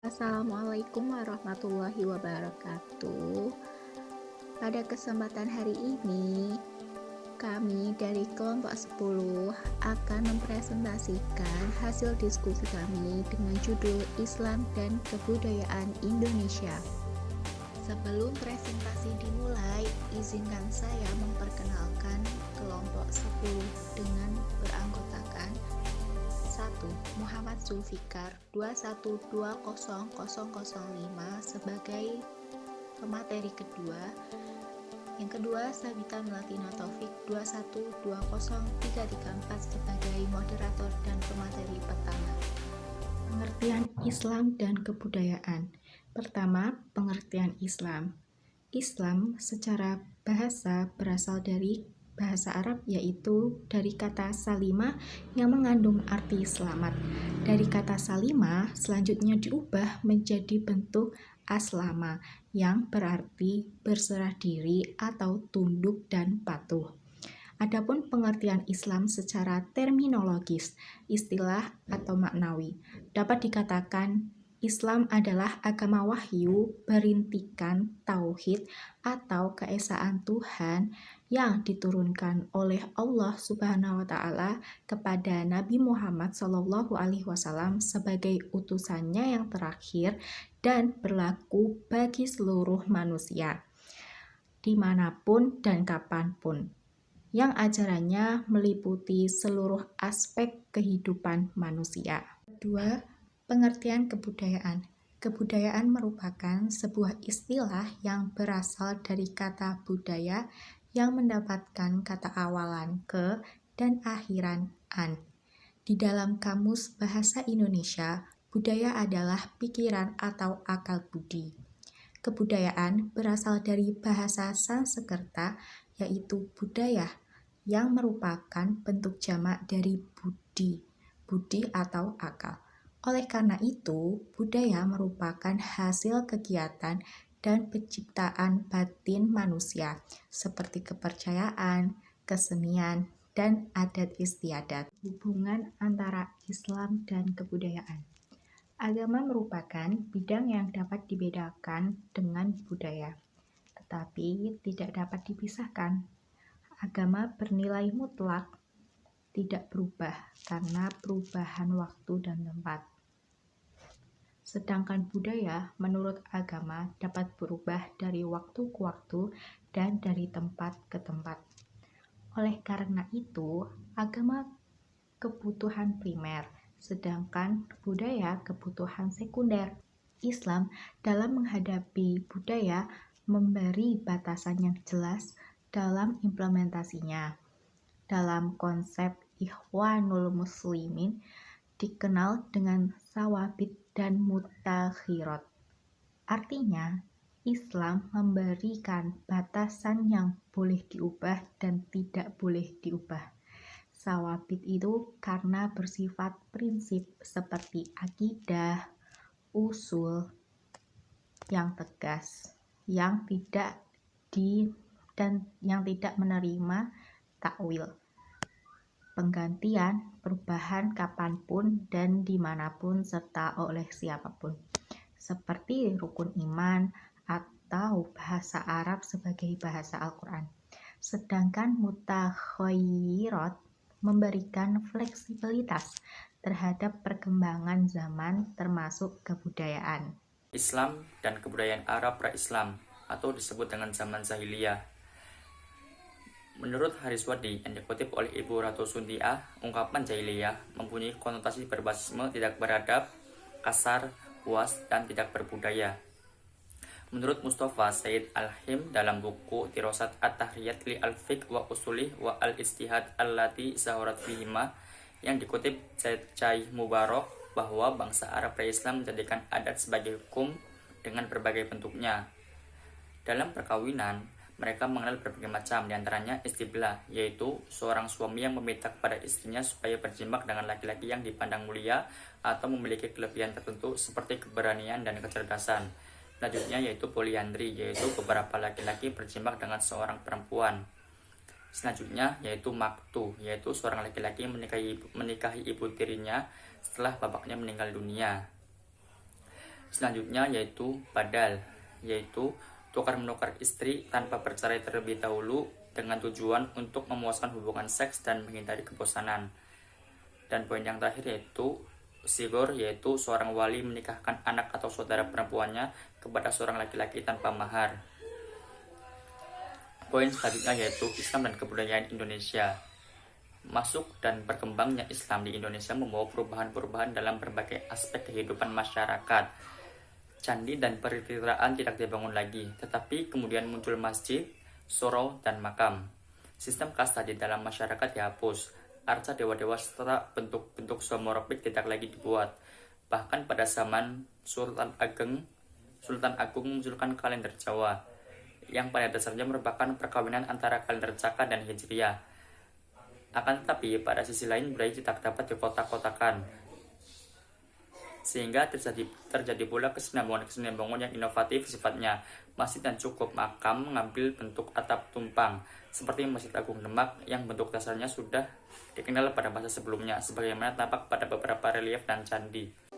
Assalamualaikum warahmatullahi wabarakatuh. Pada kesempatan hari ini, kami dari kelompok 10 akan mempresentasikan hasil diskusi kami dengan judul Islam dan Kebudayaan Indonesia. Sebelum presentasi dimulai, izinkan saya memperkenalkan kelompok 10 dengan beranggotakan 1. Muhammad Zulfikar 2120005 sebagai pemateri kedua. Yang kedua, Sabita Melatina Taufik 2120334 sebagai moderator dan pemateri pertama. Pengertian Islam dan kebudayaan. Pertama, pengertian Islam. Islam secara bahasa berasal dari bahasa Arab, yaitu dari kata salimah yang mengandung arti selamat. Dari kata salimah selanjutnya diubah menjadi bentuk aslama yang berarti berserah diri atau tunduk dan patuh. Adapun pengertian Islam secara terminologis, istilah atau maknawi, dapat dikatakan Islam adalah agama wahyu berintikan tauhid atau keesaan Tuhan yang diturunkan oleh Allah Subhanahu wa taala kepada Nabi Muhammad SAW sebagai utusannya yang terakhir dan berlaku bagi seluruh manusia dimanapun dan kapanpun, yang ajarannya meliputi seluruh aspek kehidupan manusia. Kedua, pengertian kebudayaan. Kebudayaan merupakan sebuah istilah yang berasal dari kata budaya yang mendapatkan kata awalan ke dan akhiran an. Di dalam Kamus Bahasa Indonesia, budaya adalah pikiran atau akal budi. Kebudayaan berasal dari bahasa Sanskerta, yaitu budaya, yang merupakan bentuk jamak dari budi atau akal. Oleh karena itu, budaya merupakan hasil kegiatan dan penciptaan batin manusia, seperti kepercayaan, kesenian, dan adat istiadat. Hubungan antara Islam dan kebudayaan. Agama merupakan bidang yang dapat dibedakan dengan budaya, tetapi tidak dapat dipisahkan. Agama bernilai mutlak, tidak berubah karena perubahan waktu dan tempat. Sedangkan budaya menurut agama dapat berubah dari waktu ke waktu dan dari tempat ke tempat. Oleh karena itu, agama kebutuhan primer, sedangkan budaya kebutuhan sekunder. Islam dalam menghadapi budaya memberi batasan yang jelas dalam implementasinya. Dalam konsep Ikhwanul Muslimin dikenal dengan sawabit dan mutakhirat. Artinya, Islam memberikan batasan yang boleh diubah dan tidak boleh diubah. Sawabit itu karena bersifat prinsip seperti akidah, usul yang tegas, yang tidak menerima takwil, penggantian, perubahan kapanpun dan dimanapun serta oleh siapapun, seperti rukun iman atau bahasa Arab sebagai bahasa Al-Quran. Sedangkan mutakhayyirat memberikan fleksibilitas terhadap perkembangan zaman termasuk kebudayaan. Islam dan kebudayaan Arab pra-Islam atau disebut dengan zaman Jahiliyah. Menurut Hariswadi yang dikutip oleh Ibu Ratu Sundiah, ungkapan jahiliyah mempunyai konotasi berbasisme, tidak beradab, kasar, puas, dan tidak berbudaya. Menurut Mustafa Said Al-Him dalam buku Tirosat At-Tahriyat li Al-Fiqh wa Usulih wa Al-Istihad Allati Zahorat Fihima yang dikutip Syekh Mubarak bahwa bangsa Arab pre-Islam menjadikan adat sebagai hukum dengan berbagai bentuknya. Dalam perkawinan, mereka mengenal berbagai macam, diantaranya istiblah, yaitu seorang suami yang meminta kepada istrinya supaya berjimak dengan laki-laki yang dipandang mulia atau memiliki kelebihan tertentu seperti keberanian dan kecerdasan. Selanjutnya yaitu poliandri, yaitu beberapa laki-laki berjimak dengan seorang perempuan. Selanjutnya yaitu maktu, yaitu seorang laki-laki menikahi ibu tirinya setelah bapaknya meninggal dunia. Selanjutnya yaitu badal, yaitu tukar-menukar istri tanpa bercerai terlebih dahulu dengan tujuan untuk memuaskan hubungan seks dan menghindari kebosanan. Dan poin yang terakhir yaitu sigor, yaitu seorang wali menikahkan anak atau saudara perempuannya kepada seorang laki-laki tanpa mahar. Poin selanjutnya yaitu Islam dan kebudayaan Indonesia. Masuk dan berkembangnya Islam di Indonesia membawa perubahan-perubahan dalam berbagai aspek kehidupan masyarakat. Candi dan peritiraan tidak dibangun lagi, tetapi kemudian muncul masjid, surau, dan makam. Sistem kasta di dalam masyarakat dihapus. Arca dewa-dewa serta bentuk-bentuk zoomorfik tidak lagi dibuat. Bahkan pada zaman Sultan Agung memunculkan kalender Jawa, yang pada dasarnya merupakan perkawinan antara kalender Caka dan Hijriah. Akan tetapi, pada sisi lain budaya tidak dapat dikotak-kotakan, sehingga terjadi pula kesinambungan yang inovatif sifatnya. Masjid dan cukup makam mengambil bentuk atap tumpang, seperti Masjid Agung Demak yang bentuk dasarnya sudah dikenal pada masa sebelumnya, sebagaimana tampak pada beberapa relief dan candi.